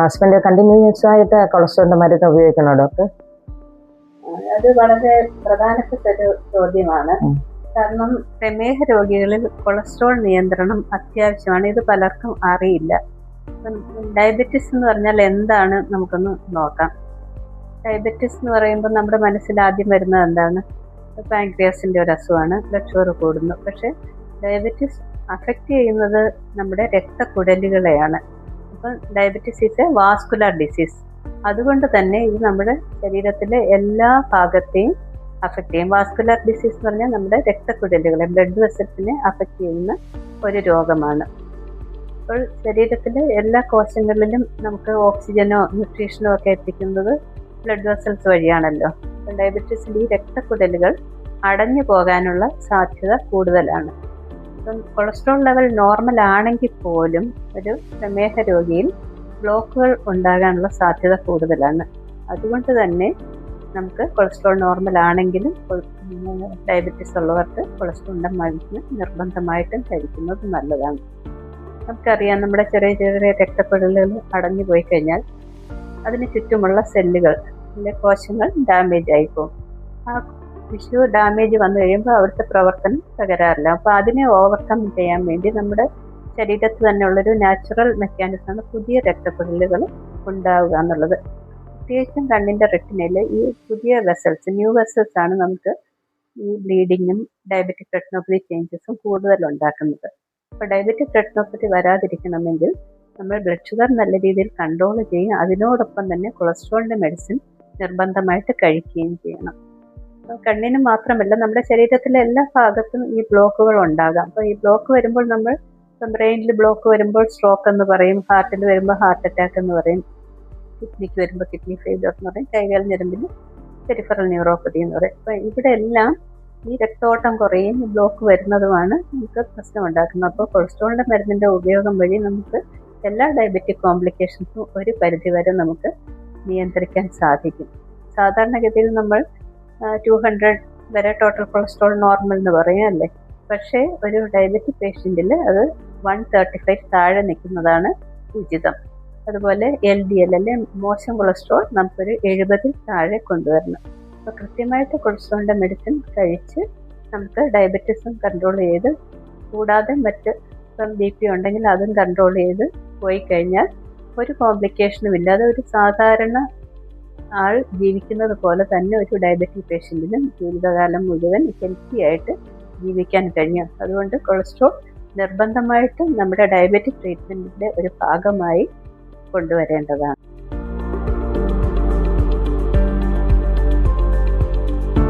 Husband continuous ആയിട്ട് കൊളസ്ട്രോളിന്റെ മരുന്ന് ഉപയോഗിക്കണോ doctor? അത് വളരെ പ്രധാനപ്പെട്ട ഒരു ചോദ്യമാണ്. കാരണം പ്രമേഹ രോഗികളിൽ കൊളസ്ട്രോൾ നിയന്ത്രണം അത്യാവശ്യമാണ്. ഇത് പലർക്കും അറിയില്ല. ഡയബറ്റിസ് എന്ന് പറഞ്ഞാൽ എന്താണ് നമുക്കൊന്ന് നോക്കാം. ഡയബറ്റിസ് എന്ന് പറയുമ്പോൾ നമ്മുടെ മനസ്സിൽ ആദ്യം വരുന്നത് എന്താണ്? പാൻക്രിയാസിൻ്റെ ഒരു അസുഖമാണ്, ബ്ലഡ് ഷുഗർ കൂടുന്നു. പക്ഷേ ഡയബറ്റിസ് അഫക്റ്റ് ചെയ്യുന്നത് നമ്മുടെ രക്തക്കുഴലുകളെയാണ്. അപ്പം diabetes is A vascular disease. അതുകൊണ്ട് തന്നെ ഇത് നമ്മുടെ ശരീരത്തിലെ എല്ലാ ഭാഗത്തെയും അഫക്റ്റ് ചെയ്യും. വാസ്കുലർ ഡിസീസ് എന്ന് പറഞ്ഞാൽ നമ്മുടെ രക്തക്കുഴലുകളെ, ബ്ലഡ് വെസൽസിനെ അഫക്റ്റ് ചെയ്യുന്ന ഒരു രോഗമാണ്. അപ്പോൾ ശരീരത്തിലെ എല്ലാ കോശങ്ങളിലും നമുക്ക് ഓക്സിജനോ ന്യൂട്രീഷനോ ഒക്കെ എത്തിക്കുന്നത് ബ്ലഡ് വെസൽസ് വഴിയാണല്ലോ. അപ്പോൾ ഡയബറ്റീസിൽ ഈ രക്തക്കുഴലുകൾ അടഞ്ഞു പോകാനുള്ള സാധ്യത കൂടുതലാണ്. അപ്പം കൊളസ്ട്രോൾ ലെവൽ നോർമൽ ആണെങ്കിൽ പോലും ഒരു പ്രമേഹ രോഗിയിൽ ബ്ലോക്കുകൾ ഉണ്ടാകാനുള്ള സാധ്യത കൂടുതലാണ്. അതുകൊണ്ട് തന്നെ നമുക്ക് കൊളസ്ട്രോൾ നോർമൽ ആണെങ്കിലും ഡയബറ്റീസ് ഉള്ളവർക്ക് കൊളസ്ട്രോളിൻ്റെ മരുന്ന് നിർബന്ധമായിട്ടും കഴിക്കുന്നത് നല്ലതാണ്. നമുക്കറിയാം, നമ്മുടെ ചെറിയ ചെറിയ രക്തക്കുഴലുകൾ അടഞ്ഞു പോയി കഴിഞ്ഞാൽ അതിന് ചുറ്റുമുള്ള സെല്ലുകൾ, കോശങ്ങൾ ഡാമേജ് ആയിപ്പോകും. ആ ടിഷ്യൂ ഡാമേജ് വന്നു കഴിയുമ്പോൾ അവിടുത്തെ പ്രവർത്തനം തകരാറില്ല. അപ്പോൾ അതിനെ ഓവർകം ചെയ്യാൻ വേണ്ടി നമ്മുടെ ശരീരത്തിൽ തന്നെയുള്ളൊരു നാച്ചുറൽ മെക്കാനിസമാണ് പുതിയ രക്തക്കുഴലുകൾ ഉണ്ടാവുക എന്നുള്ളത്. പ്രത്യേകിച്ചും കണ്ണിൻ്റെ റെറ്റിനയിൽ ഈ പുതിയ വെസൽസ്, ന്യൂ വെസൽസ് ആണ് നമുക്ക് ഈ ബ്ലീഡിങ്ങും ഡയബറ്റിക് റെറ്റിനോപ്പതി ചേഞ്ചസും കൂടുതൽ ഉണ്ടാക്കുന്നത്. അപ്പോൾ ഡയബറ്റിക് റെറ്റിനോപ്പതി വരാതിരിക്കണമെങ്കിൽ നമ്മൾ ബ്ലഡ് ഷുഗർ നല്ല രീതിയിൽ കൺട്രോൾ ചെയ്യും. അതിനോടൊപ്പം തന്നെ കൊളസ്ട്രോളിൻ്റെ മെഡിസിൻ നിർബന്ധമായിട്ട് കഴിക്കുകയും ചെയ്യണം. കണ്ണിന് മാത്രമല്ല, നമ്മുടെ ശരീരത്തിലെ എല്ലാ ഭാഗത്തും ഈ ബ്ലോക്കുകൾ ഉണ്ടാകാം. അപ്പോൾ ഈ ബ്ലോക്ക് വരുമ്പോൾ നമ്മൾ ബ്രെയിനിൽ ബ്ലോക്ക് വരുമ്പോൾ സ്ട്രോക്ക് എന്ന് പറയും, ഹാർട്ടിൽ വരുമ്പോൾ ഹാർട്ട് അറ്റാക്ക് എന്ന് പറയും, കിഡ്നിക്ക് വരുമ്പോൾ കിഡ്നി ഫെയിലിയർ എന്ന് പറയും, കൈകാൽ ഞരമ്പിൽ പെരിഫറൽ ന്യൂറോപ്പതി എന്ന് പറയും. അപ്പോൾ ഇവിടെ എല്ലാം ഈ രക്തോട്ടം കുറയും, ഈ ബ്ലോക്ക് വരുന്നതുമാണ് നമുക്ക് പ്രശ്നം ഉണ്ടാക്കുന്നത്. അപ്പോൾ കൊളസ്ട്രോളിൻ്റെ മരുന്നിൻ്റെ ഉപയോഗം വഴി നമുക്ക് എല്ലാ ഡയബറ്റിക് കോംപ്ലിക്കേഷൻസും ഒരു പരിധിവരെ നമുക്ക് നിയന്ത്രിക്കാൻ സാധിക്കും. സാധാരണഗതിയിൽ നമ്മൾ 200 വരെ ടോട്ടൽ കൊളസ്ട്രോൾ നോർമൽ എന്ന് പറയും അല്ലേ. പക്ഷേ ഒരു ഡയബറ്റിക് പേഷ്യൻറ്റിൽ അത് 135 താഴെ നിൽക്കുന്നതാണ് ഉചിതം. അതുപോലെ LDL അല്ലെ മോശം കൊളസ്ട്രോൾ നമുക്കൊരു 70 താഴെ കൊണ്ടുവരണം. അപ്പോൾ കൃത്യമായിട്ട് കൊളസ്ട്രോളിൻ്റെ മെഡിസിൻ കഴിച്ച് നമുക്ക് ഡയബറ്റീസും കൺട്രോൾ ചെയ്ത്, കൂടാതെ മറ്റ് ഇപ്പം BP ഉണ്ടെങ്കിൽ അതും കൺട്രോൾ ചെയ്ത് പോയി കഴിഞ്ഞാൽ ഒരു കോംപ്ലിക്കേഷനും ഇല്ലാതെ ഒരു സാധാരണ ആൾ ജീവിക്കുന്നത് പോലെ തന്നെ ഒരു ഡയബറ്റിക് പേഷ്യൻറ്റിനും ജീവിതകാലം മുഴുവൻ ഹെൽത്തി ആയിട്ട് ജീവിക്കാൻ കഴിയും. അതുകൊണ്ട് കൊളസ്ട്രോൾ നിർബന്ധമായിട്ടും നമ്മുടെ ഡയബറ്റിക് ട്രീറ്റ്മെൻറ്റിൻ്റെ ഒരു ഭാഗമായി കൊണ്ടുവരേണ്ടതാണ്.